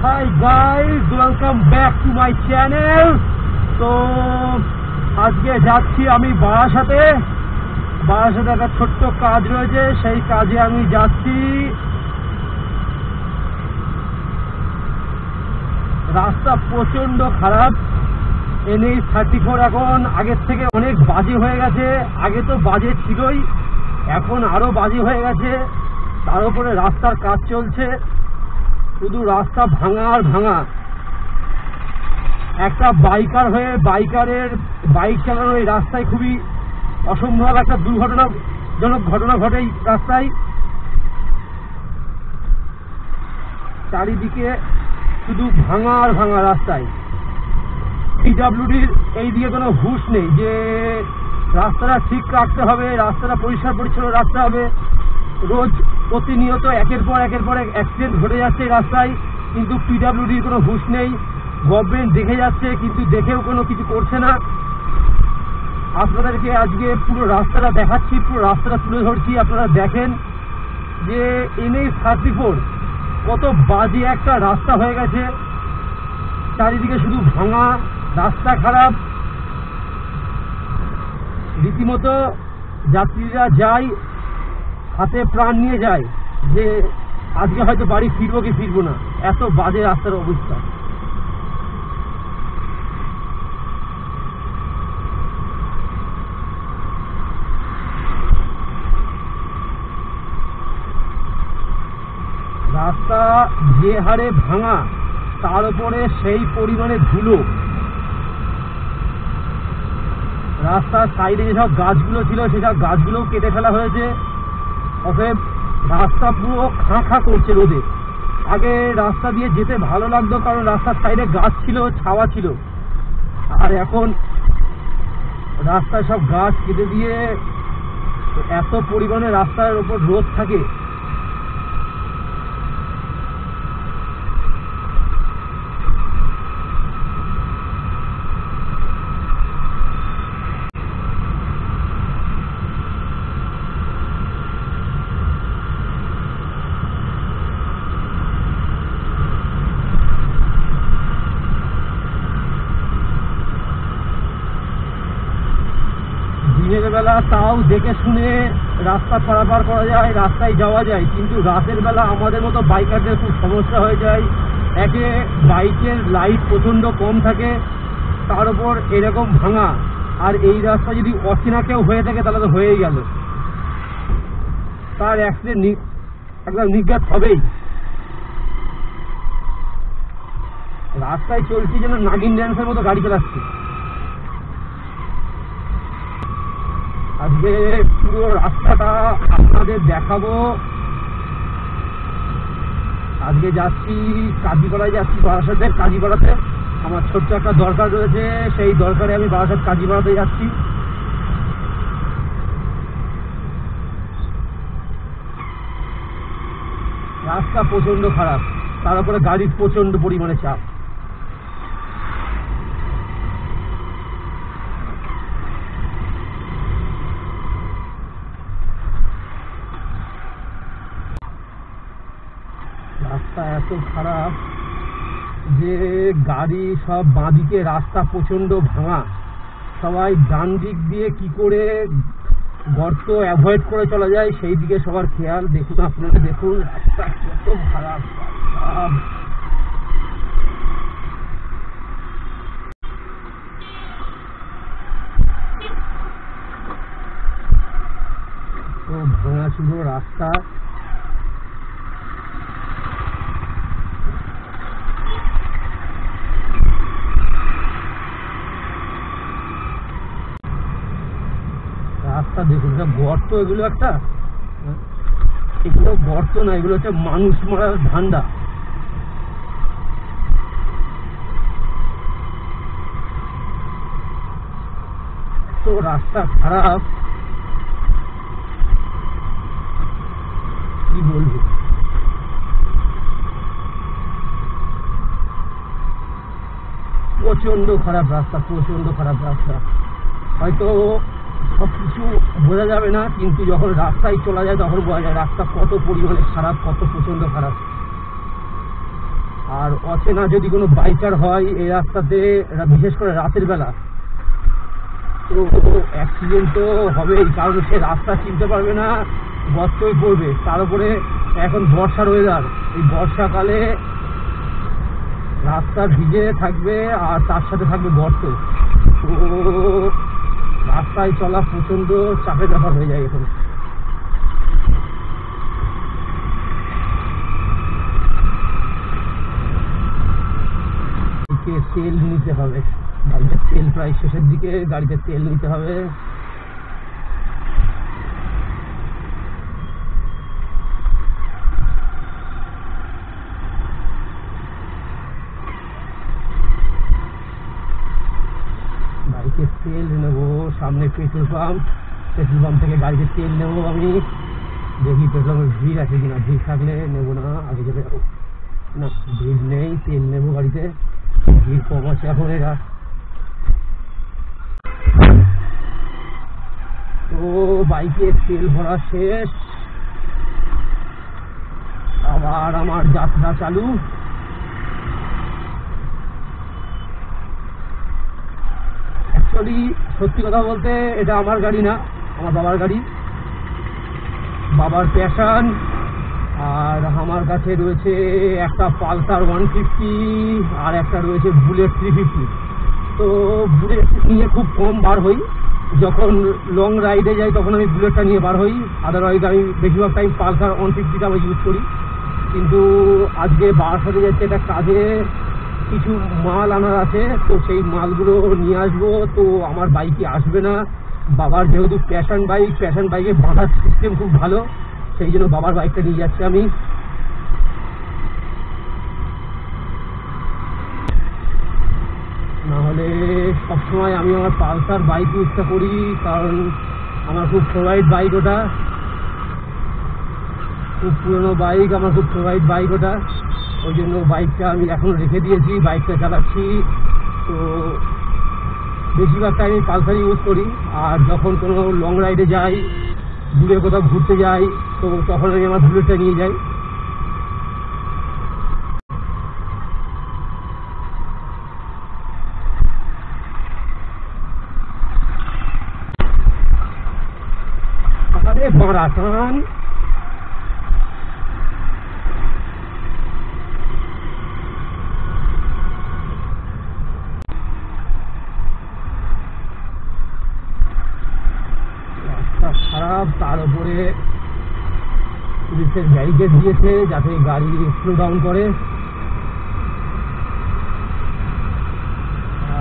Hi guys, welcome back to my channel. তো আজকে যাচ্ছি আমি বারাসাতে একটা ছোট্ট কাজ রয়েছে, সেই কাজে আমি যাচ্ছি। রাস্তা প্রচন্ড খারাপ। NH-34 এখন আগের থেকে অনেক বাজে হয়ে গেছে। আগে তো বাজে ছিলই, এখন আরো বাজে হয়ে গেছে। তার উপরে রাস্তার কাজ চলছে, শুধু রাস্তা ভাঙা আর ভাঙা। একটা বাইকার হয়ে বাইকারের বাইক চালানো এই রাস্তায় খুবই অসম্ভব একটা দুর্ঘটনাজনক ঘটনা ঘটে এই রাস্তায়। চারিদিকে শুধু ভাঙা আর ভাঙা রাস্তায়। PWDর এই দিকে কোনো হুঁশ নেই যে রাস্তাটা ঠিক রাখতে হবে, রাস্তাটা পরিষ্কার পরিচ্ছন্ন রাখতে হবে। রোজ প্রতিনিয়ত একের পর এক অ্যাক্সিডেন্ট ঘটে যাচ্ছে এই রাস্তায়, কিন্তু PWDর কোনো হুঁশ নেই। গভর্নমেন্ট দেখে যাচ্ছে, কিন্তু দেখেও কোনো কিছু করছে না। আপনাদেরকে আজকে পুরো রাস্তাটা দেখাচ্ছি, পুরো রাস্তাটা তুলে ধরছি। আপনারা দেখেন যে NH-34 কত বাজে একটা রাস্তা হয়ে গেছে। চারিদিকে শুধু ভাঙা, রাস্তা খারাপ। রীতিমতো যাত্রীরা যায় হাতে প্রাণ নিয়ে যায় যে আজকে হয়তো বাড়ি ফিরবো কি ফিরবো না, এত বাজে রাস্তার অবস্থা। রাস্তা যে হারে ভাঙা, তার উপরে সেই পরিমাণে ধুলো। রাস্তার সাইডে যেসব গাছগুলো ছিল সেসব গাছগুলোও কেটে ফেলা হয়েছে। অতএব রাস্তা পুরো খাঁ খাঁ করছে রোদে। আগে রাস্তা দিয়ে যেতে ভালো লাগতো, কারণ রাস্তার সাইডে গাছ ছিল, ছাওয়া ছিল। আর এখন রাস্তায় সব গাছ কেটে দিয়ে এত পরিমাণে রাস্তার ওপর রোদ থাকে। দিনের বেলা তাও দেখে শুনে রাস্তা পারাপার করা যায়, রাস্তায় যাওয়া যায়, কিন্তু রাতের বেলা আমাদের মতো বাইকারদের খুব সমস্যা হয়ে যায়। একে বাইকের লাইট প্রচণ্ড কম থাকে, তার উপর এরকম ভাঙা। আর এই রাস্তা যদি অচেনা কেউ হয়ে থাকে তাহলে তো হয়েই গেল, তার অ্যাক্সিডেন্ট একদম নির্ঘাত হবেই। রাস্তায় চলছি যেন নাগিন ড্যান্সের মতো গাড়ি চালাচ্ছি। আজকে পুরো রাস্তাটা আপনাদের দেখাবো। আজকে যাচ্ছি কাজীপাড়ায়, যাচ্ছি বারাসাতের কাজীপাড়াতে। আমার ছোট্ট একটা দরকার রয়েছে, সেই দরকারে আমি বারাসাত কাজীপাড়াতে যাচ্ছি। রাস্তা প্রচন্ড খারাপ, তার উপরে গাড়ির প্রচন্ড পরিমাণে চাপ। রাস্তা এত খারাপ যে গাড়ি সব বাঁদিকে, রাস্তা প্রচন্ড ভাঙা। সবাই ডান দিক দিয়ে কি করে গর্ত অ্যাভয়েড করে চলা যায় সেই দিকে সবার খেয়াল। দেখুন, আপনারা দেখুন রাস্তা কত খারাপ। তো ভাঙা শুধু রাস্তা। রাস্তা দেখুন, গর্ত। এগুলো একটা, এগুলো গর্ত না, এগুলো হচ্ছে মানুষ মারার ধান্দা। তো রাস্তা খারাপ, কি বলবো। প্রচন্ড খারাপ রাস্তা, প্রচন্ড খারাপ রাস্তা। হয়তো সবকিছু বোঝা যাবে না, কিন্তু যখন রাস্তায় চলা যায় তখন বোঝা যায় রাস্তা কত পরিমাণে খারাপ, কত প্রচন্ড খারাপ। আর অচেনা যদি কোনো বাইকার হয় এই রাস্তাতে, বিশেষ করে রাতের বেলা, তো অ্যাক্সিডেন্ট তো হবেই, কারণ সে রাস্তা চিনতে পারবে না, গর্তই পড়বে। তার উপরে এখন বর্ষার ওয়েদার, এই বর্ষাকালে রাস্তা ভিজে থাকবে আর তার সাথে থাকবে গর্ত, তো রাস্তায় চলা প্রচণ্ড চাপের ব্যাপার হয়ে যায় এখন। তেল নিতে হবে, গাড়িতে তেল প্রায় শেষের দিকে, গাড়িতে তেল নিতে হবে। গাড়িতে তেল নেবো, সামনে পেট্রোল পাম্প, পেট্রোল পাম্প থেকে গাড়িতে তেল নেবো আমি। দেখি পেট্রোল পাম্পে ভিড় আছে কিনা, ভিড় থাকলে নেবো না, আগে যাবে। না, ভিড় নেই, তেল নেবো গাড়িতে, ভিড় কম আছে এখন। এরা তো বাইকে তেল ভরা শেষ, আবার আমার যাত্রা চালু। অ্যাকচুয়ালি সত্যি কথা বলতে এটা আমার গাড়ি না, আমার বাবার গাড়ি, বাবার প্যাশন। আর আমার কাছে রয়েছে একটা পালসার 150 আর একটা রয়েছে বুলেট 350। তো বুলেট নিয়ে খুব কম বার হই, যখন লং রাইডে যাই তখন আমি বুলেটটা নিয়ে বার হই, আদারওয়াইজ আমি বেশিরভাগ টাইম পালসার 150টা আমি ইউজ করি। কিন্তু আজকে বারাসাতে যাচ্ছে একটা কাজে, কিছু মাল আনার আছে, তো সেই মালগুলো নিয়ে আসবো, তো আমার বাইকে আসবে না। বাবার যেহেতু প্যাশন বাইক, প্যাশন বাইকে বাঁধার সিস্টেম খুব ভালো, সেই জন্য বাবার বাইকটা নিয়ে যাচ্ছি আমি। নাহলে সবসময় আমি আমার পালসার বাইক ইউজটা করি, কারণ আমার খুব ফেভারিট বাইক ওটা, খুব পুরনো বাইক, আমার খুব ফেভারিট বাইক ওটা। ওই জন্য বাইকটা আমি এখন রেখে দিয়েছি, বাইকটা চালাচ্ছি। তো বেশিরভাগ টাইম আমি পালসার ইউজ করি, আর যখন কোনো লং রাইডে যাই, দূরে কোথাও ঘুরতে যাই, তো তখন আমি আমার বুলেটটা নিয়ে যাই। আরে বারাসান, রাস্তা খারাপ, তার উপরে পুলিশের ব্যারিকেড দিয়েছে যাতে গাড়ি স্লো ডাউন করে।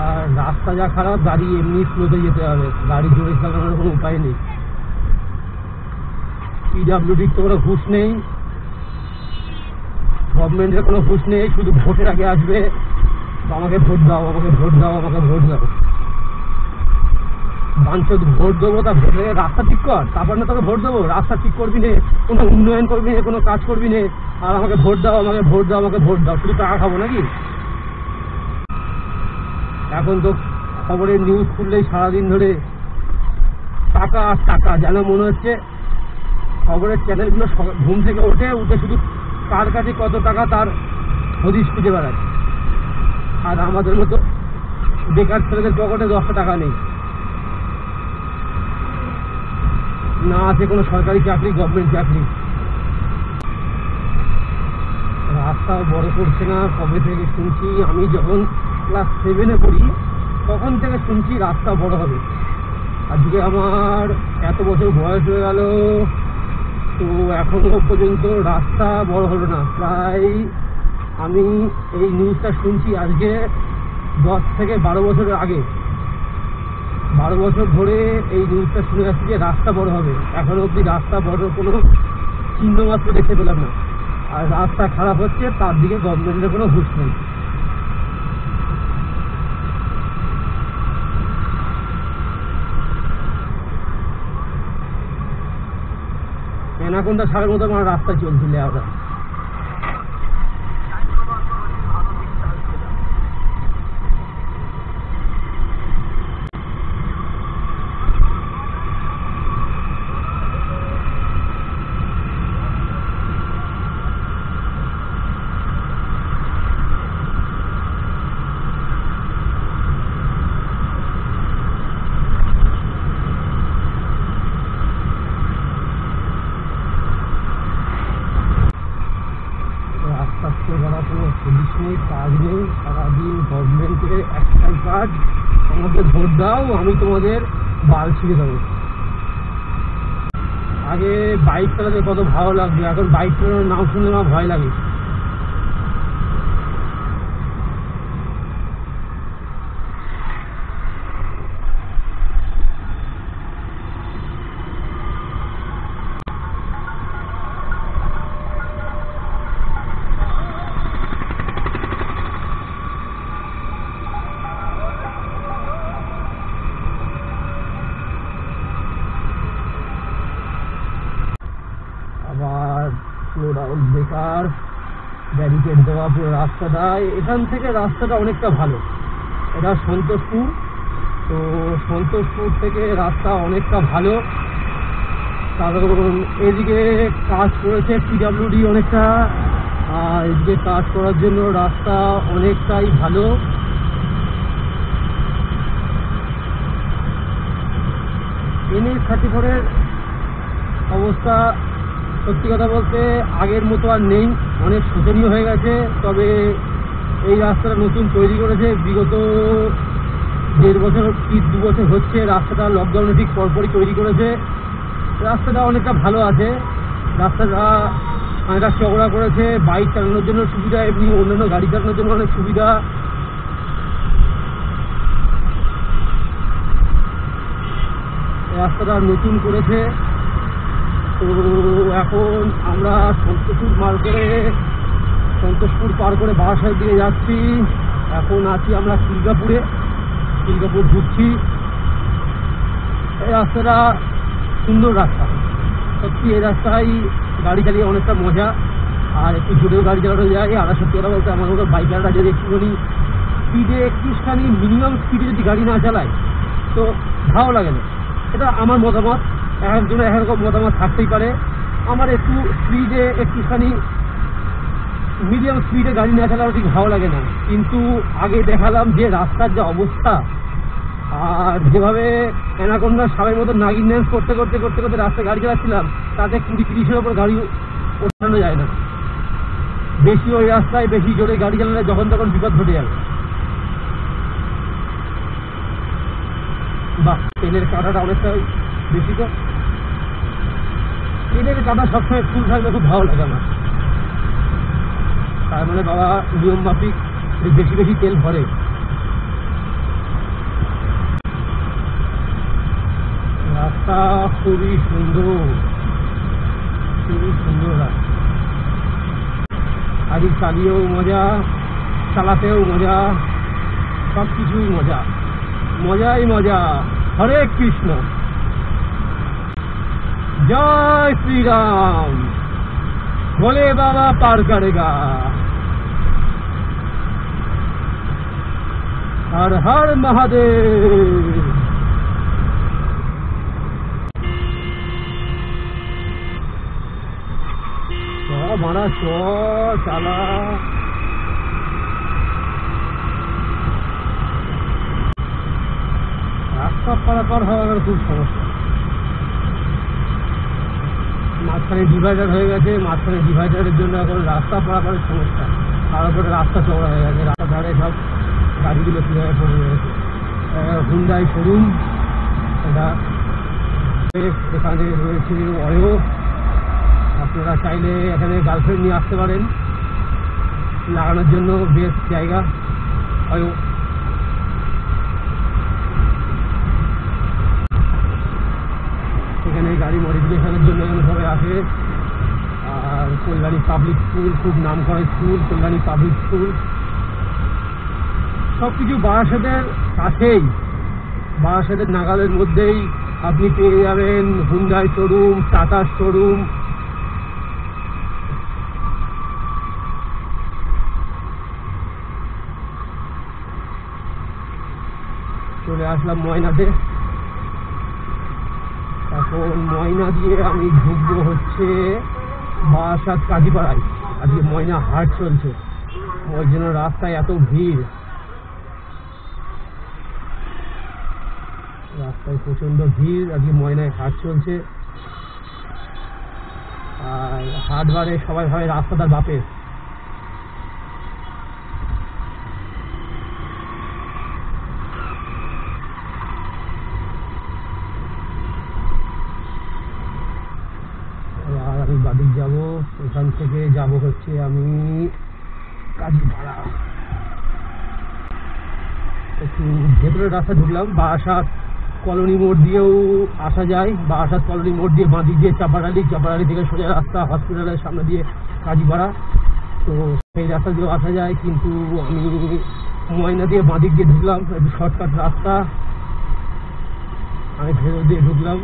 আর রাস্তা যা খারাপ, গাড়ি এমনি স্লোতে যেতে হবে, গাড়ি জোরে চালানোর কোনো উপায় নেই। পিডাব্লিউডির তো কোনো ঘুষ নেই, গভর্নমেন্টের কোনো ঘুষ নেই, শুধু ভোটের আগে আসবে, আমাকে ভোট দাও, আমাকে ভোট দাও, আমাকে ভোট দাও। বাঞ্চদ ভোট দেবো, তা ভোটে রাস্তা ঠিক কর, তারপর না তোকে ভোট দেবো। রাস্তা ঠিক করবি নে, কোনো উন্নয়ন করবি নে, কোনো কাজ করবি নে, আর আমাকে ভোট দাও, আমাকে ভোট দাও, আমাকে ভোট দাও, শুধু টাকা খাবো নাকি? এখন তো খবরের নিউজ খুললেই সারাদিন ধরে টাকা আর টাকা, যেন মনে হচ্ছে খবরের চ্যানেলগুলো ঘুম থেকে উঠে শুধু কার কাছে কত টাকা তার হদিশ খুঁজে বেড়াচ্ছে। আর আমাদের মতো বেকার ছেলেদের পকেটে 10টা টাকা নেই, না আছে কোনো সরকারি চাকরি, গভর্নমেন্ট চাকরি। রাস্তাও বড় করছে না, কবে থেকে শুনছি, আমি যখন ক্লাস 7-এ পড়ি তখন থেকে শুনছি রাস্তা বড় হবে। আজকে আমার এত বছর বয়স হয়ে গেল, তো এখনো পর্যন্ত রাস্তা বড় হলো না। প্রায় আমি এই নিউজটা শুনছি আজকে 10 থেকে 12 বছরের আগে, 12 বছর ধরে এই নিউজটা শুনে আসছি যে রাস্তা বড় হবে। এখনো অব্দি রাস্তা বড় কোনো চিহ্ন মাত্র দেখতে পেলাম না। আর রাস্তা খারাপ হচ্ছে, তার দিকে গভর্নমেন্টের কোনো হুঁশ নেই। অ্যানাকোন্ডা সারের মতো আমার রাস্তায় চলছিল আমরা। পুলিশ নেই, কাজ নেই, সারাদিন গভর্নমেন্টের একটাই কাজ, আমাকে ভোট দাও, আমি তোমাদের বাল ছিঁড়ে দেবো। আগে বাইক চালাতে কত ভালো লাগবে, এখন বাইক চালানোর নাম শুনলে আমার ভয় লাগে। আবার স্লো ডাউন বেকার, ব্যারিকেড দেওয়া পুরো রাস্তাটা। এখান থেকে রাস্তাটা অনেকটা ভালো, এটা সন্তোষপুর, তো সন্তোষপুর থেকে রাস্তা অনেকটা ভালো, কারণ এদিকে কাজ করেছে পিডাব্লিউডি অনেকটা, আর এদিকে কাজ করার জন্য রাস্তা অনেকটাই ভালো। NH-34-এর অবস্থা সত্যি কথা বলতে আগের মতো আর নেই, অনেক শোচনীয় হয়ে গেছে। তবে এই রাস্তাটা নতুন তৈরি করেছে, বিগত 1.5 বছর কি 2 বছর হচ্ছে রাস্তাটা লকডাউনে ঠিক পরপরই তৈরি করেছে। রাস্তাটা অনেকটা ভালো আছে, রাস্তাটা অনেকটা চওড়া করেছে, বাইক চালানোর জন্য সুবিধা, এমনি অন্যান্য গাড়ি চালানোর জন্য অনেক সুবিধা। রাস্তাটা নতুন করেছে। তো এখন আমরা সন্তোষপুর পার করে বারাসাতের দিকে যাচ্ছি। এখন আছি আমরা খিলগাপুর ঢুকছি। এই রাস্তাটা সুন্দর রাস্তা, সত্যি এই রাস্তায় গাড়ি চালিয়ে অনেকটা মজা, আর একটু জোরেও গাড়ি চালানো যায়। আর সত্যি কথা বলতে আমার মতো বাইকাররা যদি একটুখানি স্পিডে, একটুখানি মিনিমাম স্পিডে যদি গাড়ি না চালায় তো ভালো লাগে না। এটা আমার মতামত, একজনের একরকম মতামত থাকতেই পারে। আমার একটু স্পিডে, একটুখানি মিডিয়াম স্পিডে গাড়ি না চালানো ঠিক ভালো লাগে না। কিন্তু আগে দেখালাম যে রাস্তার যে অবস্থা, আর যেভাবে অ্যানাকোন্ডার সাবের মতো নাগিন ড্যান্স করতে রাস্তায় গাড়ি চালাচ্ছিলাম, তাতে 20-30-এর ওপর গাড়ি ওঠানো যায় না। বেশি ওই রাস্তায় বেশি জোরে গাড়ি চালালে যখন তখন বিপদ ঘটে যাবে। বাহ, তেলের কাঁটাটা অনেকটা বেশি, তো তেলের কাঁটা সবসময় ফুল থাকলে খুব ভালো লাগে আমার। তার মানে বাবা নিয়ম মাফিক বেশি তেল ভরে। রাস্তা খুবই সুন্দর রাস্তা, গাড়ি চালিয়েও মজা, চালাতেও মজা, সব কিছুই মজাই মজা। হরে কৃষ্ণ, জয় শ্রীরাম, ভোলে বাবা পার করেগা, হর হর মহাদেব। মারা চালা, রাস্তা পারাপার হওয়ার খুব সমস্যা। মাঝখানে ডিভাইডার হয়ে গেছে, মাঝখানে ডিভাইডারের জন্য এখন রাস্তা পারাপারের সমস্যা। তার উপরে রাস্তা চওড়া হয়ে গেছে, রাস্তার ধারে সব গাড়িগুলো কীভাবে পড়ে গেছে। হুন্ডাই শোরুম এটা, এখানে রয়েছে অয়ো। আপনারা চাইলে এখানে গার্লফ্রেন্ড নিয়ে আসতে পারেন, লাগানোর জন্য বেস্ট জায়গা অয়ো। এখানে গাড়ি মডিফিকেশনের জন্য সবাই আসে। আর কল্যাণী পাবলিক স্কুল, খুব নাম করা স্কুল, কল্যাণী পাবলিক স্কুল। সব কিছু বারাসাতের কাছেই, বারাসাতের নাগালের মধ্যেই আপনি পেয়ে যাবেন হুন্ডাই শোরুম, টাটা শোরুম। চলে আসলাম ময়নাতে। এখন ময়না দিয়ে আমি ঢুকবো হচ্ছে বারাসাত কাজীপাড়ায়। আজকে ময়না হাট চলছে, ওই জন্য রাস্তায় এত ভিড়, রাস্তায় প্রচন্ড ভিড়। আজকে ময়নায় হাট চলছে, আর হাট বারে সবাই হয় রাস্তাটা বাপের। এখান থেকে যাব হচ্ছে আমি কাজীপাড়া। একটু ভেতরের রাস্তা ঢুকলাম। বারাসাত কলোনি মোড় দিয়েও আসা যায়, বারাসাত কলোনি মোড় দিয়ে বাঁ দিক দিয়ে চাপাডালি থেকে সোজা রাস্তা হসপিটালের সামনে দিয়ে কাজীপাড়া। তো সেই রাস্তা দিয়েও আসা যায়, কিন্তু আমি ময়না দিয়ে বাঁ দিক দিয়ে ঢুকলাম, একটু শর্টকাট রাস্তা। আমি ভেতর দিয়ে ঢুকলাম,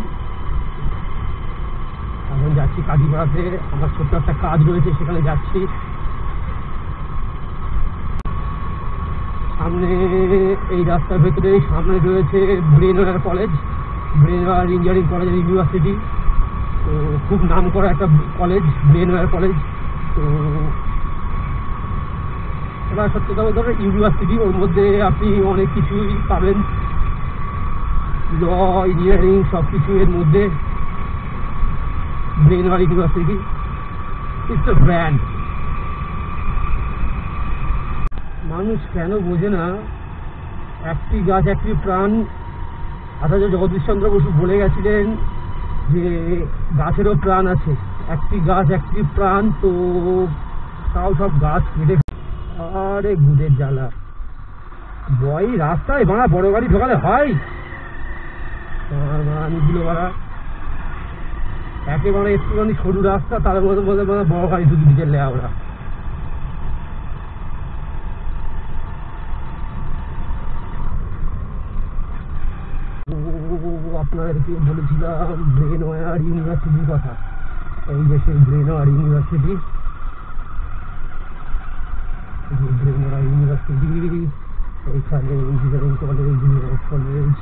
এখন যাচ্ছি কাজীপাড়াতে। আমার ছোট্ট একটা কাজ রয়েছে, সেখানে যাচ্ছি। সামনে এই রাস্তার ভেতরে সামনে রয়েছে Brainware college, Brainware engineering college university. তো খুব নাম করা একটা কলেজ, ব্রেনওয়্যার কলেজ। তো এবার সত্যি কথা বলতে ইউনিভার্সিটি, ওর মধ্যে আপনি অনেক কিছুই পাবেন, ল, ইঞ্জিনিয়ারিং সব কিছু এর মধ্যে। Brainware university it's a brand. মানুষ কেন বোঝে না, একটি গাছ একটি প্রাণ। আচার্য জগদীশচন্দ্র বসু বলে গেছিলেন যে গাছেরও প্রাণ আছে, একটি গাছ একটি প্রাণ। তো তাও সব গাছ কেটে, আরে গুদের জ্বালা। বই রাস্তায় বাড়া বড় গাড়ি ঢোকালে হয়, বাড়ানিগুলো বাড়া একেবারে একটুখানি সরু রাস্তা, তার মধ্যে বড় গাড়ি ঢুকি দিতে লে। আমরা আপনাদেরকে বলেছিলাম ব্রেনওয়্যার ইউনিভার্সিটির কথা। এই যে সেই ব্রেনওয়্যার ইউনিভার্সিটি, ব্রেনওয়্যার ইউনিভার্সিটি। এইখানে ইঞ্জিনিয়ারিং কলেজ, কলেজ।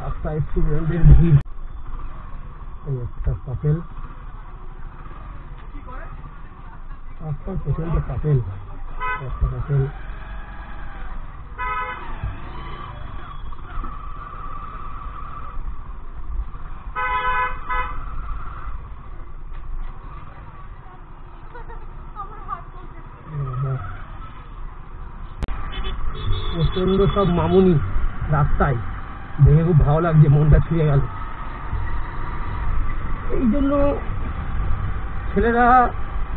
রাস্তায় স্টুডেন্টদের ভিড়। এই একটা কাপেল, রাস্তার প্রচন্ড কাপেল, একটা কাপেল। প্রচন্ড সব মামুনি রাস্তায়, দেখে খুব ভালো লাগছে, মনটা ছুঁয়ে গেল। এই জন্য ছেলেরা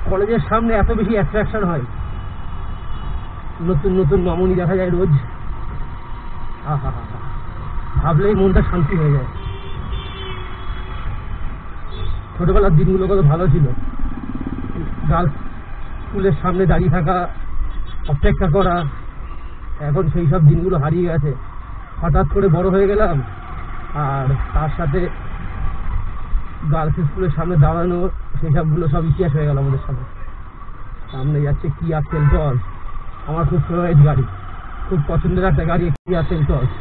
কলেজের সামনে এত বেশি অ্যাট্রাকশন হয়, নতুন নতুন মামুনি দেখা যায় রোজ। আহা হা হা, ভাবলেই মনটা শান্তি হয়ে যায়। ছোটবেলার দিনগুলো কত ভালো ছিল, গার্লস স্কুলের সামনে দাঁড়িয়ে থাকা, অপেক্ষা করা। এখন সেই সব দিনগুলো হারিয়ে গেছে। হঠাৎ করে বড় হয়ে গেলাম, আর তার সাথে গার্লস স্কুলের সামনে দাঁড়ানো, সেই সবগুলো সব ইতিহাস হয়ে গেল আমাদের সামনে। সামনে যাচ্ছে কিয়া সেলটস, আমার খুব ফেভারিট গাড়ি, খুব পছন্দের একটা গাড়ি কিয়া সেলটস।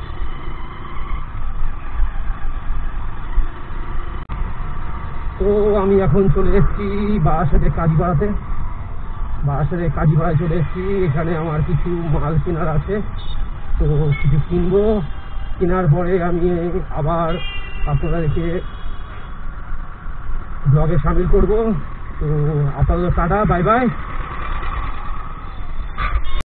তো আমি এখন চলে এসেছি বারাসাতের কাজীপাড়াতে। বারাসাতের কাজীপাড়ায় চলে এসেছি। এখানে আমার কিছু মাল কেনার আছে, তো কিছু কিনবো। কেনার পরে আমি আবার আপনাদেরকে ব্লগে সামিল করবো। তো আপাতত টাটা, বাই বাই।